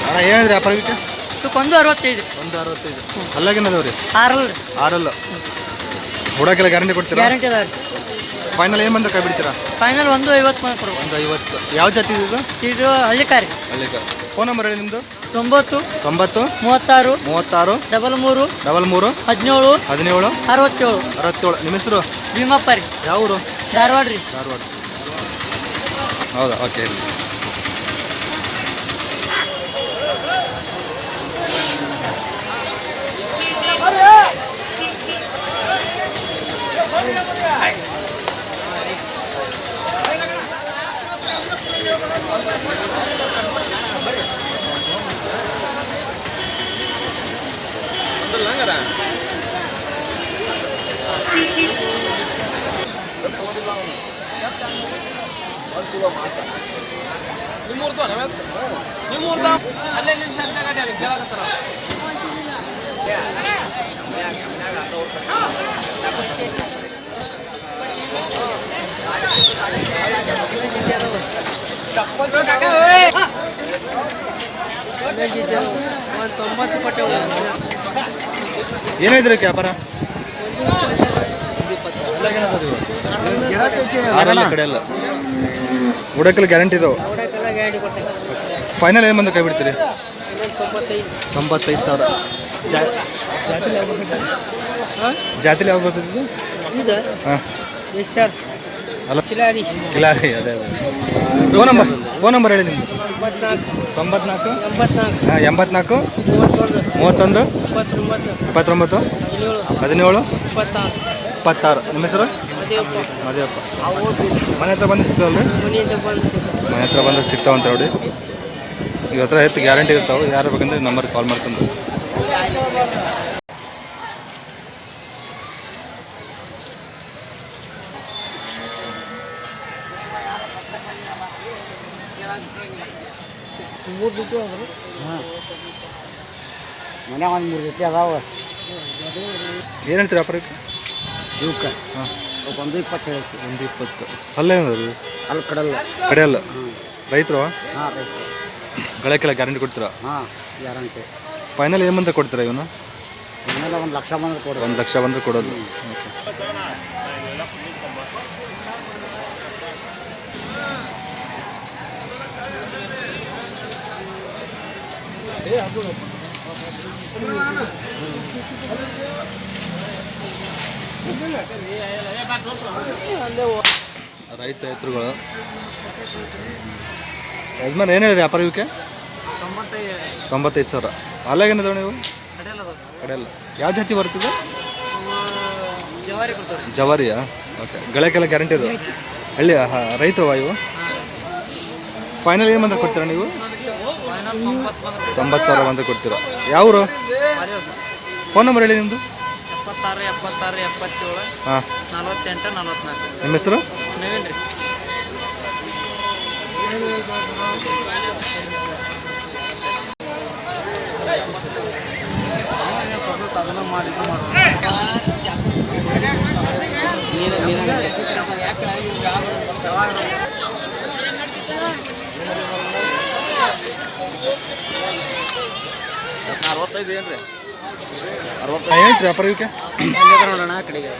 ಅಣ್ಣ ಹೇಳಿದ್ರಿ ವ್ಯಾಪಾರಕ್ಕೆ ಒಂದು 65. ಒಂದು 65. ಅಲ್ಲಾಗೇನದವ್ರಿ? ಆರಲ್ಲ. ಹುಡಕ್ಕೆಲ್ಲ ಗ್ಯಾರಂಟಿ ಕೊಡ್ತೀರಾ? ಗ್ಯಾರಂಟಿ ಅದ ರೀ. ಫೈನಲ್ ಏನು ಬಂದ್ರೆ ಕೈ ಬಿಡ್ತೀರಾ? ಫೈನಲ್ 150 ಬಂದು ಕೊಡ್ಬೋದು. 150. ಯಾವ ಜಾತಿ ಇದು? ಇದು ಹಳ್ಳಿಕಾರಿ. ಹಳ್ಳಿಕಾರಿ. ಫೋನ್ ನಂಬರ್ ಹೇಳಿ ನಿಮ್ಮದು? 90 36 33 33 17 17 67 67. ನಿಮ್ಮ ಹೆಸರು? ಭೀಮಪ್ಪ ರೀ. ಯಾವ ಊರು? ಧಾರವಾಡ ರೀ. ಧಾರವಾಡ. ಹೌದಾ? ಓಕೆ. ಏನಿದ್ರಿ ವ್ಯಾಪಾರ? ಕಡೆ ಎಲ್ಲ ಹುಡಕಲ್ ಗ್ಯಾರಂಟಿ ಇದಾವೆ. ಫೈನಲ್ ಏನು ಬಂದು ಕೈ ಬಿಡ್ತೀರಿ? 95,000. ಜಾತಿಲಿ ಯಾವ ಬರ್ತದೆ? ಹಾಂ ಅಲ್ಲ ಕಿಲಾರಿ. ಅದೇ ಫೋನ್ ನಂಬರ್ ಹೇಳಿ ನಿಮ್ದು? 94 84 31 29 17 26. ನಿಮ್ಮ ಹೆಸರು? ಮದೇವಪ್ಪ. ಮನೆ ಹತ್ರ ಬಂದು ಸಿಗ್ತಾವಲ್ರಿ? ಮನೆ ಹತ್ರ ಬಂದು ಸಿಗ್ತಾವಂತ ನೋಡಿ. ಇದ್ರ ಹತ್ರ ಹೆಚ್ಚು ಗ್ಯಾರಂಟಿ ಇರ್ತಾವೆ. ಯಾರು ಬೇಕಂದ್ರೆ ನಂಬರ್ ಕಾಲ್ ಮಾಡ್ಕೊಂಡು. ಮನ್ಯಾಗ ಒಂದು 3 ಜೊತೆ ಅದಾವ. ಏನು ಹೇಳ್ತೀರಿ ವ್ಯಾಪಾರಕ್ಕೆ? ಇವಕ್ಕೆ ಹಾಂ 120 ಹೇಳ್ತೀವಿ. 120. ಅಲ್ಲೇನದು? ಅಲ್ಲಿ ಕಡೆಯಲ್ಲ. ರೈತರು? ಹಾಂ ರೈತರು. ಗಳಕ್ಕೆಲ್ಲ ಗ್ಯಾರಂಟಿ ಕೊಡ್ತೀರಾ? ಹಾಂ ಗ್ಯಾರಂಟಿ. ಫೈನಲ್ ಏನು ಬಂದ್ರೆ ಕೊಡ್ತೀರಾ ಇವನು? ಫೈನಲ್ 1 ಲಕ್ಷ ಬಂದ್ರೆ ಕೊಡೋದು. 1 ಲಕ್ಷ ಬಂದ್ರೆ ಕೊಡೋದು. ರೈತ ಎತ್ತರುಗಳು ಯಜಮಾನ್ ಏನು ಹೇಳಿ ವ್ಯಾಪಾರ ಇವಕ್ಕೆ? 95,000. ಅಲ್ಲಾಗೇನದ ನೀವು? ಕಡೆಯಲ್ಲ. ಯಾವ ಜಾತಿ ಬರ್ತದೆ? ಜವಾರಿಯಾ? ಓಕೆ. ಗಳಕ್ಕೆಲ್ಲ ಗ್ಯಾರಂಟಿ ಅದು? ಹಳ್ಳಿ ರೈತರು ಇವು? ಫೈನಲ್ ಏನು ಬಂದ್ರೆ ಕೊಡ್ತೀರಾ ನೀವು? 90,000 ಬಂದ್ರೆ ಕೊಡ್ತೀರಾ. ಯಾವರು? ಫೋನ್ ನಂಬರ್ ಹೇಳಿ ನಿಮ್ಮದು? 76 77 ಹಾಂ 48 44. ನಿಮ್ಮ ಹೆಸರು? ನವೀನ್ ರೀ. ಏನೈತ್ರಿ ವ್ಯಾಪಾರ ಇವಕ್ಕೆ?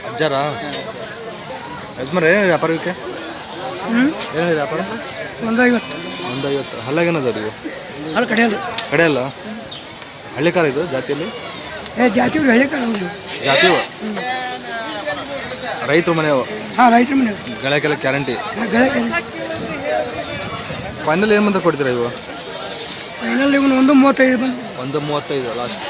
ಅಜ್ಜಾರ ಯಜಮಾನ್ ಏನು ವ್ಯಾಪಾರ ಇವಕ್ಕೆ? ಏನಿದೆ ವ್ಯಾಪಾರ? 150. ಹಲ್ಲಾಗೇನದ ರೀ? ಅಲ್ಲಿ ಕಡೆಯಲ್ಲ. ಹಳ್ಳಿಕಾರ ಇದು ಜಾತಿಯಲ್ಲಿ? ಜಾತಿ ಹಳ್ಳಿಕಾರ. ಜಾತಿವ ರೈತರು ಮನೆಯವು? ಹಾಂ ರೈತರ ಮನೆ. ಗಳಕ್ಕೆಲ್ಲ ಗ್ಯಾರಂಟಿ. ಫೈನಲ್ ಏನು ಬಂದ್ರೆ ಕೊಡ್ತೀರಾ ಇವು? ಫೈನಲ್ ಇವನು 135 135 ಲಾಸ್ಟ್.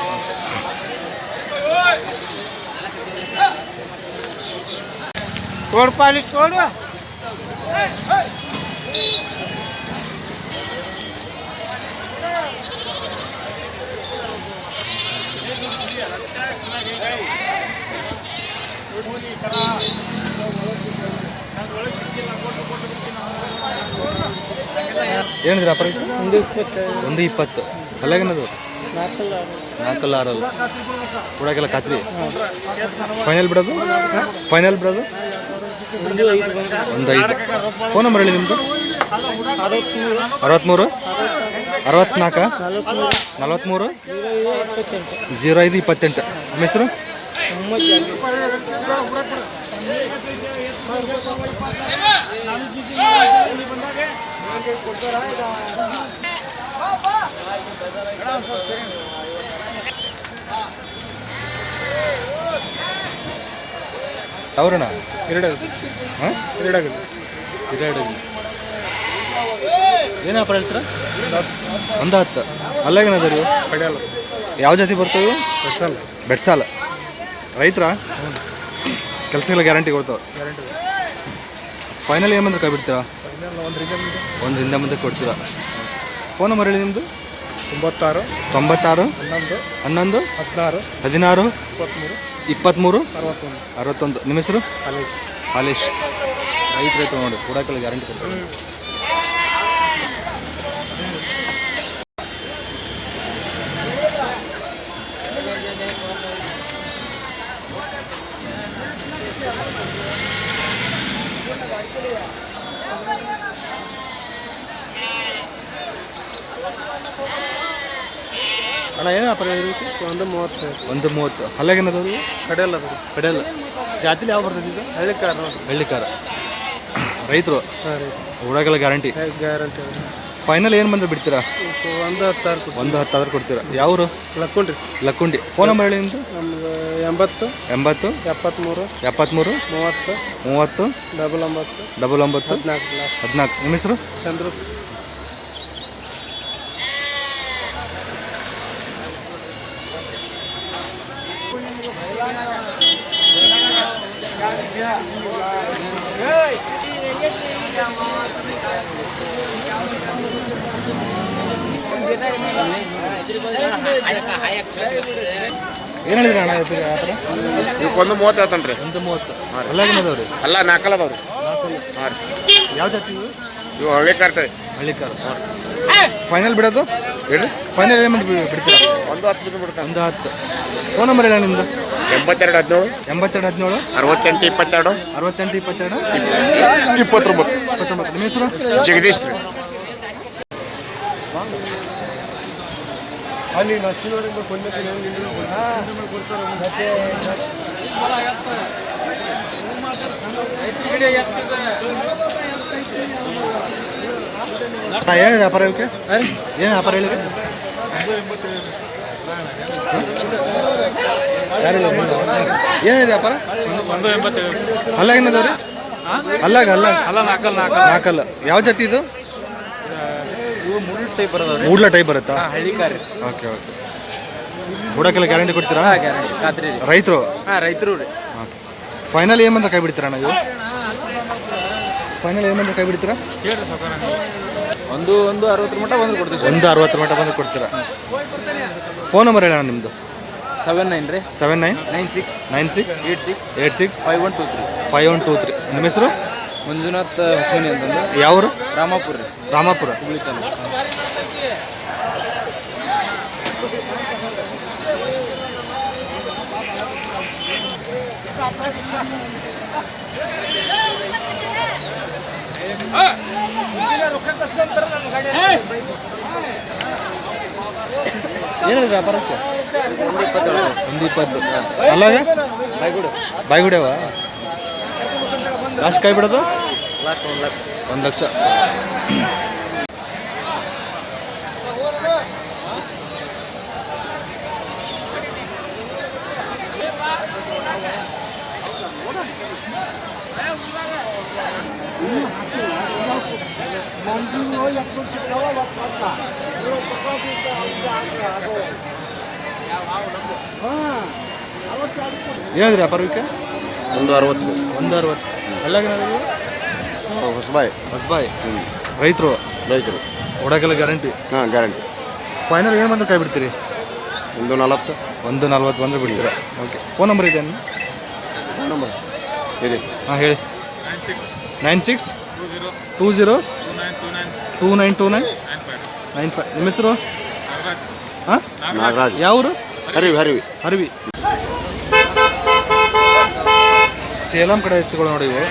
छोड़ पाली छोड़. ಏನಿದ್ರೆ ವ್ಯಾಪಾರ? 120. ಅಲ್ಲಾಗೇನದು? ನಾಲ್ಕಲ್ಲ ಆರಲ್ಲ ಕೊಡೋಕ್ಕೆಲ್ಲ ಖಾತ್ರಿ. ಫೈನಲ್ ಬಿಡೋದು ಒಂದು 5. ಫೋನ್ ನಂಬರ್ ಹೇಳಿ ನಿಮ್ಮದು. 63 64 43 05 28. ನಿಮ್ಮ ಹೆಸರು? ಅವರಣ್ಣ ಹಾಂ ಎರಡು ಏನು ವ್ಯಾಪಾರ ಹೇಳ್ತೀರಾ? 10. ಅಲ್ಲಾಗೇನದ ರೀ? ಯಾವ ಜಾತಿ ಬರ್ತವೆ? ಬೆಡ್ಸಾಲ. ರೈತರ ಕೆಲಸಗಳ ಗ್ಯಾರಂಟಿ ಕೊಡ್ತಾವೆ. ಫೈನಲ್ ಏನು ಬಂದ್ರೆ ಕೈ ಬಿಡ್ತೀರಾ? 1 ಮುಂದೆ ಕೊಡ್ತೀರಾ. ಫೋನ್ ನಂಬರ್ ಹೇಳಿ ನಿಮ್ಮದು. 96 11 16 16 23 61. 61. ನಿಮ್ಮ ಹೆಸರು? ಹಾಲೇಶ್. ರೈತ ನೋಡಿ ಕೊಡೋಕ್ಕೆಲ್ಲ ಗ್ಯಾರಂಟಿ ಕೊಡ್ತಾರೆ. ಅಣ್ಣ ಏನು ವ್ಯಾಪಾರ? 130. ಅಲ್ಲಾಗೇನದವ್ರು? ಕಡೆಯಲ್ಲ. ಜಾತಿಲಿ ಯಾವ ಬರ್ತದೆ ಇದು? ಹಳ್ಳಿಕಾರ. ರೈತರು ಹುಡಾಗೆಲ್ಲ ಗ್ಯಾರಂಟಿ. ಫೈನಲ್ ಏನು ಬಂದ್ರೆ ಬಿಡ್ತೀರಾ? 110 ಕೊಡ್ತೀರಾ. ಯಾವರು? ಲಕ್ಕುಂಡಿ. ಫೋನ್ ನಂಬರ್ ಹೇಳಿ ನಿಮ್ಮದು. 80 73 30 99 14. ನಿಮ್ಮ ಹೆಸರು? ಚಂದ್ರು. ಏನು ಹೇಳಿದ್ರಿ ಅಣ್ಣ ವ್ಯಾಪಾರ? 130 ಹೇಳ್ತಾನ್ರಿ. 130. ಅಲ್ಲಾಗೇನದವ್ರಿ? ಅಲ್ಲ ನಾಲ್ಕಲ್ಲದವ್ರಿ. ಯಾವ ಜಾತಿ ಇದು? ಇವು ಹಳ್ಳಿಕಾರ. ಫೈನಲ್ ಬಿಡೋದು ಹೇಳ್ರಿ. ಫೈನಲ್ ಏನು ಬಿಡ್ತೀರಾ? 110 ಬಿಡ್ತಾನೆ. 110. ಫೋನ್ ನಂಬರ್ ಹೇಳ ನಿಮ್ಮದು. 82 17 68 22 68 22 29. ನಿಮ್ಮ ಹೆಸರು? ಜಗದೀಶ್ ರೀ. ಏನು ವ್ಯಾಪಾರ ಇವಕ್ಕೆ? ಏನು ವ್ಯಾಪಾರ ಹೇಳಿರಿ? ಏನಿದೆ ವ್ಯಾಪಾರ? ಅಲ್ಲಾಗೇನದವ್ರಿ? ನಾಲ್ಕಲ್ಲ. ಯಾವ ಜಾತಿ ಇದು? ಮೂಡ್ಲ ಟೈಪ್ ಬರುತ್ತಾ? ಓಕೆ. ಕೊಡೋಕ್ಕೆಲ್ಲ ಗ್ಯಾರಂಟಿ ಕೊಡ್ತೀರಾ? ರೈತರು ಫೈನಲ್ ಏನು ಬಂದ್ರೆ ಕೈ ಬಿಡ್ತೀರಾ? ನೀವು ಫೈನಲ್ ಏನು ಬಂದ್ರೆ ಕೈ ಬಿಡ್ತೀರಾ? 160 ಮಟ್ಟ ಬಂದು ಕೊಡ್ತೀವಿ. 160 ಮಟ್ಟ ಬಂದು ಕೊಡ್ತೀರಾ. ಫೋನ್ ನಂಬರ್ ಹೇಳೋಣ ನಿಮ್ಮದು. 79 96 96 86 5123. 5123. ನಿಮ್ಮ ಹೆಸರು? ಮಂಜುನಾಥ್ ಹೊಸಮನಿ ಅಂತಂದು. ಯಾವರು? ರಾಮಾಪುರ. ಹುಬ್ಳಿ ತಾಲೂಕು. ಏನಿದೆ ವ್ಯಾಪಾರಕ್ಕೆ? 120. ಅಲ್ಲಾಗ ಬಾಯ್ಗುಡ್ಯವ ಲಾಸ್ಟ್ ಕೈ ಬಿಡೋದು? ಲಾಸ್ಟ್ 1 ಲಕ್ಷ. ಏನಿದ್ರಿ ವ್ಯಾಪಾರಕ್ಕೆ? 160. ಅಲ್ಲಾಗೇನಾದ್ರು? ಹೊಸಬಾಯಿ. ರೈತರು ಹೊಡೋಕ್ಕೆಲ್ಲ ಗ್ಯಾರಂಟಿ? ಗ್ಯಾರಂಟಿ. ಫೈನಲ್ ಏನು ಬಂದ್ರೆ ಕೈ ಬಿಡ್ತೀರಿ? 140 ಬಂದರೆ ಬಿಡ್ತೀರಾ. ಓಕೆ. ಫೋನ್ ನಂಬರ್ ಇದೆ? ನಂಬರ್ ಇದೆ. ಹಾಂ ಹೇಳಿ. 96 20 2929 95. ನಿಮ್ಮ ಹೆಸರು? ಹಾಂ ನಾಗರಾಜ್. ಯಾವರು? ಹರಿವಿ ಹರಿವಿ. ಅರಿವಿ. ಸೇಲಂ ಕಡೆ ಎತ್ತುಗಳು ನೋಡಿ ಇವು.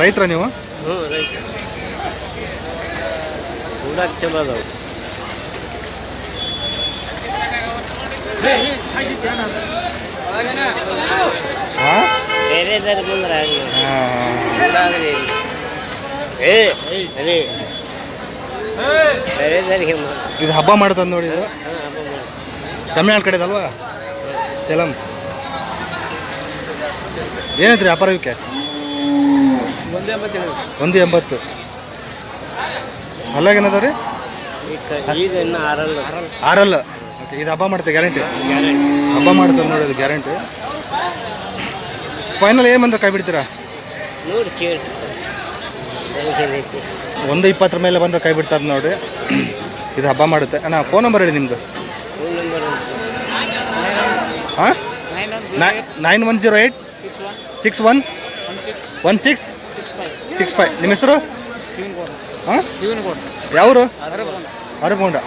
ರೈತರ ನೀವು? ಚಲೋ ಅದಾವ. ಹಾಂ ಬೇರೆದಾರು ಬಂದ್ರೆ ಬೇರೆದಾರಿಗೆ ಇದು ಹಬ್ಬ ಮಾಡ್ತದೆ ನೋಡಿ. ಇದು ತಮಿಳ್ನಾಡು ಕಡೆದಲ್ವಾ? ಸೇಲಂ. ಏನೈತ್ರಿ ವ್ಯಾಪಾರ ಇವಕ್ಕೆ? 180. ಅಲ್ಲಾಗೇನದ ರೀ? ಈಗ ಇನ್ನು ಆರಲ್ಲ. ಓಕೆ, ಇದು ಹಬ್ಬ ಮಾಡ್ತೆ ಗ್ಯಾರಂಟಿ? ಹಬ್ಬ ಮಾಡ್ತದೆ ನೋಡಿ, ಅದು ಗ್ಯಾರಂಟಿ. ಫೈನಲ್ ಏನು ಬಂದ್ರೆ ಕೈ ಬಿಡ್ತೀರಾ? ನೋಡಿ ಕೇಳಿ 120 ಮೇಲೆ ಬಂದ್ರೆ ಕೈ ಬಿಡ್ತಾರೆ ನೋಡಿರಿ. ಇದು ಹಬ್ಬ ಮಾಡುತ್ತೆ. ಅಣ್ಣ ಫೋನ್ ನಂಬರ್ ಹೇಳಿ ನಿಮ್ಮದು. ಹಾಂ 9108 611665. ನಿಮ್ಮ ಹೆಸರು? ಹಾಂ ಯಾವರು? ಅರಗೊಂಡ.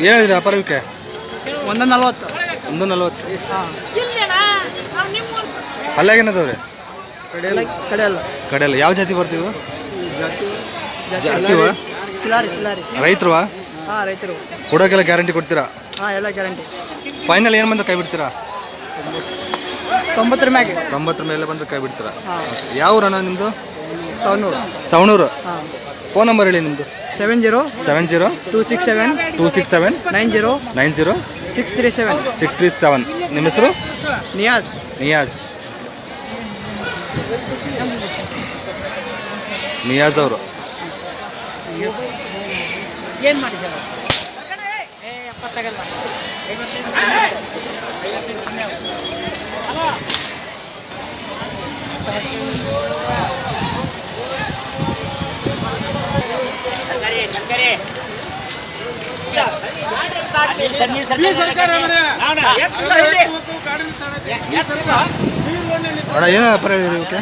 ಏನು ಹೇಳಿದ್ರಿ ವ್ಯಾಪಾರಕ್ಕೆ? 140. 140. ಅಲ್ಲಾಗೇನದವ್ರಿ? ಕಡೆಯಲ್ಲ. ಯಾವ ಜಾತಿ ಬರ್ತಿದ್ವು? ಜಾತಿವ? ರೈತರು? ಹಾಂ ರೈತರು. ಕೊಡೋಕೆಲ್ಲ ಗ್ಯಾರಂಟಿ ಕೊಡ್ತೀರಾ? ಹಾಂ ಎಲ್ಲ ಗ್ಯಾರಂಟಿ. ಫೈನಲ್ ಏನು ಬಂದ್ರೆ ಕೈ ಬಿಡ್ತೀರಾ? 90 ಮ್ಯಾಗೆ. 90 ಮೇಲೆ ಬಂದ್ರೆ ಕೈ ಬಿಡ್ತೀರಾ? ಯಾವ ಊರಣ್ಣ ನಿಮ್ಮದು? ಸವಣೂರು. ಹಾಂ. ಫೋನ್ ನಂಬರ್ ಹೇಳಿ ನಿಮ್ಮದು. 70 267 90 637. ನಿಮ್ಮ ಹೆಸರು? ನಿಯಾಜ್. ನಿಯಾಜ್ ಅವರು. ಏನು ಮಾಡಿದ್ದಾರೆ? ಅಣ್ಣ ಏನು ವ್ಯಾಪಾರ ಹೇಳಿರಿ ಇವಕ್ಕೆ?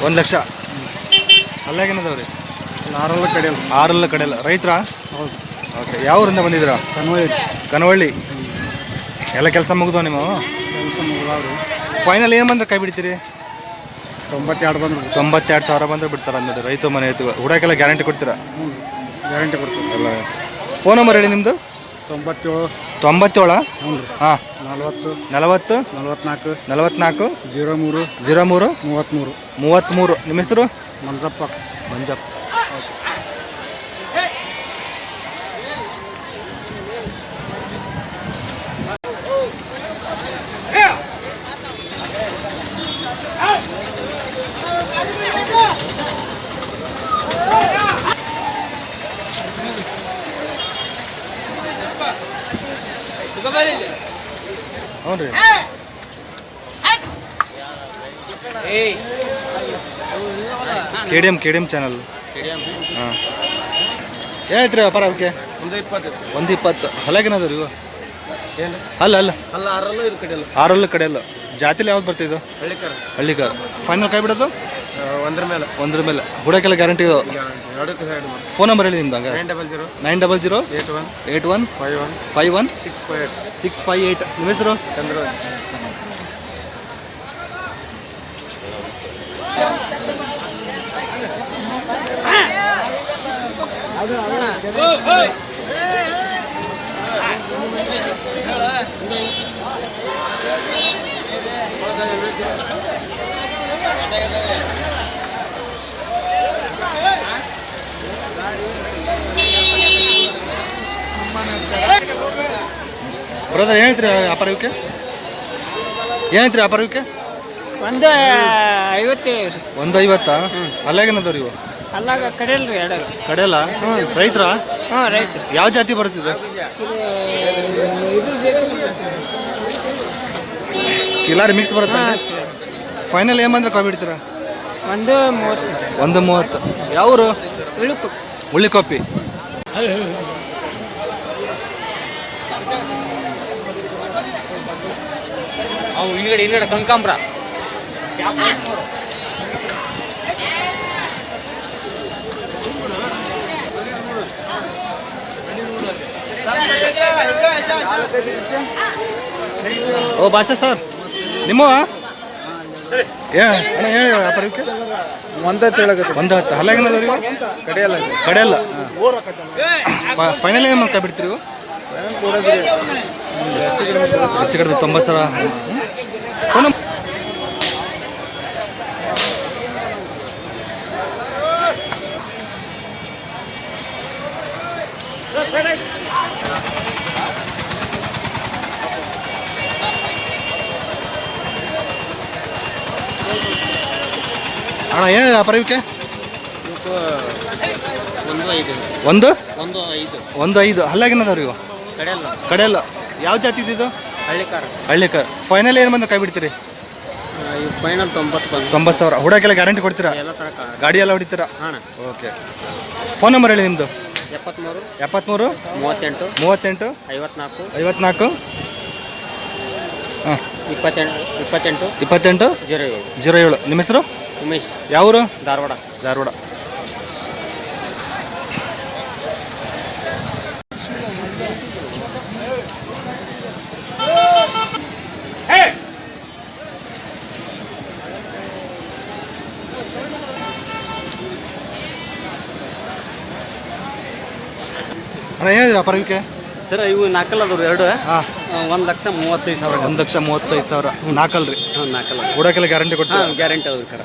1 ಲಕ್ಷ. ಅಲ್ಲಾಗೇನದವ್ರಿ? ಆರಲ್ಲ ಕಡೆಯಲ್ಲ. ರೈತರ? ಹೌದು. ಓಕೆ. ಯಾವ ಊರಿಂದ ಬಂದಿದ್ದೀರಾ? ಕನವಳ್ಳಿ. ಎಲ್ಲ ಕೆಲಸ ಮುಗಿದವ ನಿಮ್ಮ? ಫೈನಲ್ ಏನು ಬಂದ್ರೆ ಕೈ ಬಿಡ್ತೀರಿ? 92,000 ಬಂದ್ರೆ ಬಿಡ್ತಾರೆ ಅಂದ್ಬಿಟ್ಟು. ರೈತ ಮನೆ ಐತಿ. ಹುಡಾಕೆಲ್ಲ ಗ್ಯಾರಂಟಿ ಕೊಡ್ತೀರಾ? ಗ್ಯಾರಂಟಿ ಕೊಡ್ತೀವಿ ಎಲ್ಲ. ಫೋನ್ ನಂಬರ್ ಹೇಳಿ ನಿಮ್ಮದು. 97. ಹಾಂ 40 44 03 33. ನಿಮ್ಮ ಹೆಸರು? ಮಂಜಪ್ಪ. ಹ್ಞೂ ರೀ. K D M channel. ಹಾಂ. ಏನೈತ್ರಿ ವ್ಯಾಪಾರ ಅವಕ್ಕೆ? 120. ಹೊಲಗೇನದವ್ರಿ ಇವು? ಅಲ್ಲ ಆರಲ್ಲ ಕಡೆಯಲ್ಲ. ಜಾತಿಲಿ ಯಾವ್ದು ಬರ್ತಿದ್ದು? ಹಳ್ಳಿಕಾರ. ಫೈನಲ್ ಕೈ ಬಿಡೋದು? 1 ಮೇಲೆ. ಹುಡಕ್ಕೆಲ್ಲ ಗ್ಯಾರಂಟಿ ಇದು. ಫೋನ್ ನಂಬರ್ ಹೇಳಿ ನಿಮ್ದು. ಹಂಗೆ 900 81 51 658. ನಿಮ್ಮ ಹೆಸರು? ಚಂದ್ರ. ಬ್ರದರ್ ಏನೈತ್ರಿ ವ್ಯಾಪಾರ ಇವಕ್ಕೆ? ಏನೈತ್ರಿ ವ್ಯಾಪಾರ ಇವಕ್ಕೆ? ಒಂದು 50 ಒಂದು 50. ಅಲ್ಲಾಗೇನದವ್ರಿ ಇವು? ಅಲ್ಲಾಗ ಕಡೆಯಲ್ರಿ ಎರಡು ಕಡೆಯಲ್ಲ ರೈತರ? ಹಾಂ ರೈತರು. ಯಾವ ಜಾತಿ ಬರ್ತಿದೆ? ಕಿಲಾರಿ ಮಿಕ್ಸ್ ಬರುತ್ತೆ. ಫೈನಲ್ ಏನು ಬಂದ್ರೆ ಕಾಪಿ ಬಿಡ್ತೀರಾ? ಒಂದು 30. ಒಂದು 30. ಯಾವರು? ಉಳುಕು ಉಳ್ಳಿಕೊಪ್ಪಿ. ಅವು ಇಲ್ಲಿಗಡೆ ಕನಕಾಂಬ್ರ. ಓ ಭಾಷಾ ಸರ್ ನಿಮ್ಮ ಅಣ್ಣ ಹೇಳಿ ವ್ಯಾಪಾರಕ್ಕೆ? ಒಂದೇ ತಿಳಗತ್ತೆ. ಒಂದು 10. ಅಲ್ಲಾಗೇನದವ್ರಿ ಇವು? ಕಡೆಯಲ್ಲ ಕಡೆಯಲ್ಲ. ಫೈನಲ್ ಏನು ಕಾಪಿ ಬಿಡ್ತೀರಿ ಇವು? ಹೆಚ್ಚು ಕಡಿಮೆ 90,000. ಫೋನ್ ಅಣ್ಣ ಏನು ವ್ಯಾಪಾರ ಇವಕ್ಕೆ? ಒಂದು 5. ಅಲ್ಲಾಗೇನದವ್ರಿ ಇವು? ಕಡೆಯಲ್ಲ. ಯಾವ ಜಾತಿ ಇದ್ದಿದ್ದು? ಹಳ್ಳಿಕಾರ. ಫೈನಲ್ ಏನು ಬಂದ್ರೆ ಕೈ ಬಿಡ್ತೀರಿ? ಫೈನಲ್ 90,000. ಹುಡಕ್ಕೆಲ್ಲ ಗ್ಯಾರಂಟಿ ಕೊಡ್ತೀರಾ? ಗಾಡಿ ಎಲ್ಲ ಹೊಡಿತೀರಾ? ಓಕೆ. ಫೋನ್ ನಂಬರ್ ಹೇಳಿ ನಿಮ್ಮದು? 73 38 54 ಹಾಂ 28 07. ನಿಮ್ಮ ಹೆಸರು? ಉಮೇಶ್. ಯಾವರು? ಧಾರವಾಡ. ಅಣ್ಣ ಏನಿದ್ರಿ ವ್ಯಾಪಾರ ಇವಕ್ಕೆ? ಸರ್ ಇವು ನಾಲ್ಕಲ್ಲದವ್ರು ಎರಡು. ಹಾಂ 1,35,000. 1,35,000. ನಾಲ್ಕಲ್ರಿ? ಹಾಂ ನಾಲ್ಕಲ್ಲ. ಹುಡಕ್ಕೆಲ್ಲ ಗ್ಯಾರಂಟಿ ಕೊಡ್ತೀರಾ? ಹಾಂ ಗ್ಯಾರಂಟಿ ಅದ್ರ ಕರ.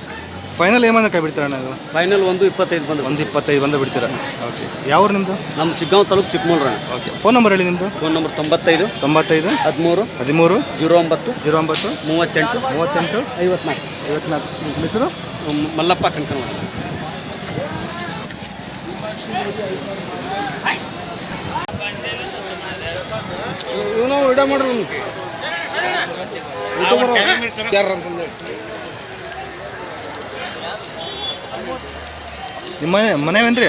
ಫೈನಲ್ ಏನು ಬಂದ್ರೆ ಕೈ ಬಿಡ್ತೀರಾ ಅಣ್ಣ? ಫೈನಲ್ 1,25 ಬಂದು. 1,25 ಬಂದು ಬಿಡ್ತೀರಾ? ಓಕೆ. ಯಾವ್ರು ನಿಮ್ಮದು? ನಮ್ಮ ಶಿಗ್ಗಾಂವ್ ತಾಲೂಕು ಚಿಕ್ಕಮೂಲ್ರ. ಓಕೆ. ಫೋನ್ ನಂಬರ್ ಹೇಳಿ ನಿಮ್ಮದು? Phone number 95 13 13 09 38 38 54. 54. ನಿಮ್ಮ ಹೆಸರು? ಮಲ್ಲಪ್ಪ ಕನಕನವಾಡ. ನಿಮ್ಮ ಮನೆವೇನ್ರಿ?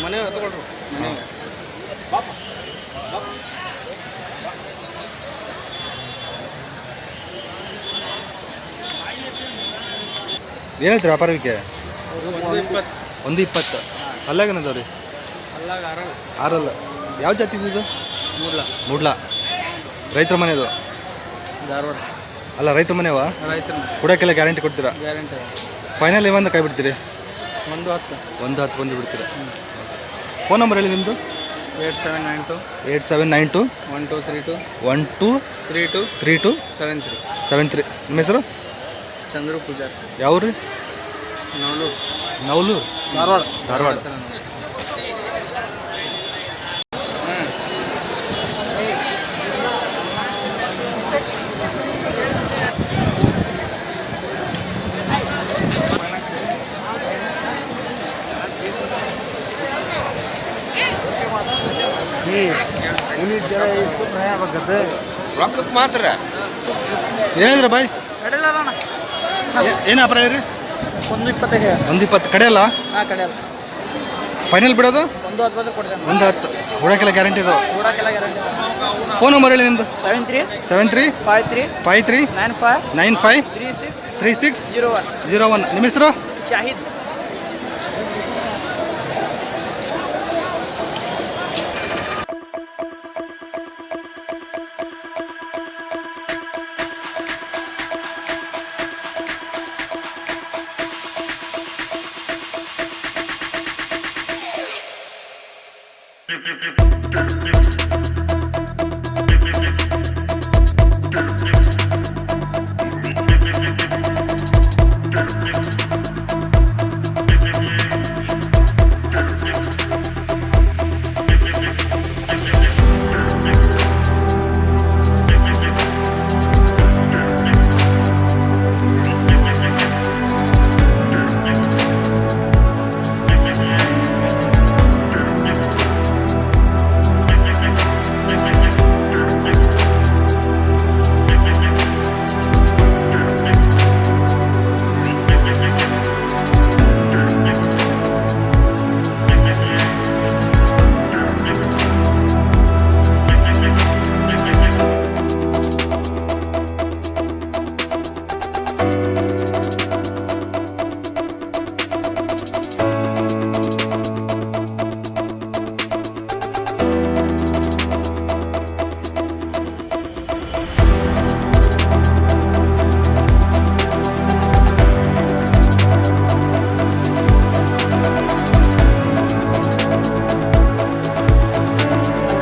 ಮನೆ ತಗೊಳ್ರು. ಏನೈತ್ರಿ ವ್ಯಾಪಾರಕ್ಕೆ? 1,20. ಅಲ್ಲಾಗೇನದವ್ರಿ? ಆರಲ್ಲ. ಯಾವ ಜಾತಿ ಇದು? ಮೂಡ್ಲ. ರೈತರ ಮನೆದು? ಧಾರವಾಡ. ಅಲ್ಲ ರೈತರ ಮನೆವಾ? ರೈತರು. ಹುಡಕ್ಕೆಲ್ಲ ಗ್ಯಾರಂಟಿ ಕೊಡ್ತೀರಾ? ಗ್ಯಾರಂಟಿ. ಫೈನಲ್ ಏನು ಕೈ ಬಿಡ್ತೀರಿ? 110. 110 ಬಂದು ಬಿಡ್ತೀರಾ? ಫೋನ್ ನಂಬರ್ ಹೇಳಿ ನಿಮ್ಮದು? 8792 8792 1232 1232 32 73. 73. ನಿಮ್ಮ ಹೆಸರು? ಚಂದ್ರು ಪೂಜಾರ್. ಯಾವ್ರಿ? ನವಲೂರು. ಧಾರವಾಡ. ರೊಕ್ಕಕ್ಕೆ ಮಾತ್ರ ಏನಿದ್ರೆ ಬಾಯ್? ಏನು ವ್ಯಾಪಾರ ಹೇಳ್ರಿ? 125. 120. ಕಡೆಯಲ್ಲ? ಹಾಂ ಕಡೆಯಲ್ಲ. ಫೈನಲ್ ಬಿಡೋದು? 110 ಕೊಡ್ತೇನೆ. 110. ಹುಡಕ್ಕೆಲ್ಲ ಗ್ಯಾರಂಟಿ ಇದು? ಊರಾಕೆಲ್ಲ ಗ್ಯಾರಂಟಿ. ಫೋನ್ ನಂಬರ್ ಹೇಳಿ ನಿಮ್ಮದು? 73 53 53 95 95 36 36 01. 01. ನಿಮ್ಮ ಹೆಸರು? ಶಾಹಿದ್. You